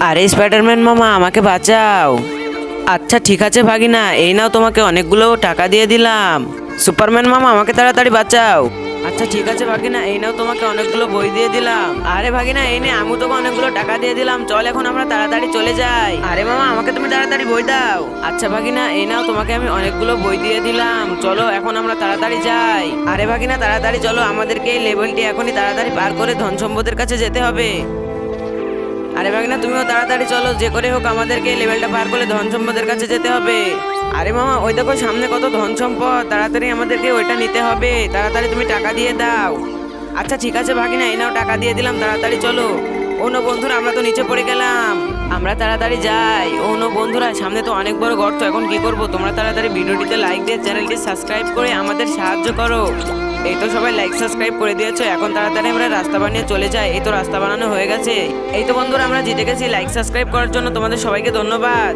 আরে স্পাইডারম্যান মামা, আমাকে বাঁচাও। আচ্ছা ঠিক আছে ভাগিনা, এই নাও তোমাকে অনেকগুলো টাকা দিয়ে দিলাম। সুপারম্যান মামা, আমাকে তাড়াতাড়ি বাঁচাও। আচ্ছা ঠিক আছে ভাগিনা, এই নাও তোমাকে অনেকগুলো বই দিয়ে দিলাম। আরে ভাগিনা এই নে, আমি তোকে অনেকগুলো টাকা দিয়ে দিলাম, চল এখন আমরা তাড়াতাড়ি চলে যাই। আরে মামা, আমাকে তুমি তাড়াতাড়ি বই দাও। আচ্ছা ভাগিনা, এই নাও তোমাকে আমি অনেকগুলো বই দিয়ে দিলাম, চলো এখন আমরা তাড়াতাড়ি যাই। আরে ভাগিনা তাড়াতাড়ি চলো, আমাদেরকে এই লেভেলটি এখনই তাড়াতাড়ি পার করে ধন সম্পদের কাছে যেতে হবে। আরে ভাগনা, তুমিও তাড়াতাড়ি চলো, যে করে হোক আমাদেরকে এই লেভেলটা পার করে ধন সম্পদের কাছে যেতে হবে। আরে মামা, ওই দেখো সামনে কত ধন সম্পদ, তাড়াতাড়ি আমাদেরকে ওইটা নিতে হবে, তাড়াতাড়ি তুমি টাকা দিয়ে দাও। আচ্ছা ঠিক আছে ভাগিনা, এই নাও টাকা দিয়ে দিলাম, তাড়াতাড়ি চলো। ও নো বন্ধুরা, আমরা তো নিচে পড়ে গেলাম, আমরা তাড়াতাড়ি যাই। ও নো বন্ধুরা, সামনে তো অনেক বড় গর্ত, এখন কি করব? তোমরা তাড়াতাড়ি ভিডিওটিতে লাইক দিয়ে চ্যানেলটি সাবস্ক্রাইব করে আমাদের সাহায্য করো। এই তো সবাই লাইক সাবস্ক্রাইব করে দিয়েছো, এখন তাড়াতাড়ি আমরা রাস্তা বানিয়ে চলে যাই। এই তো রাস্তা বানানো হয়ে গেছে। এই তো বন্ধুরা, আমরা জিতে গেছি। লাইক সাবস্ক্রাইব করার জন্য তোমাদের সবাইকে ধন্যবাদ।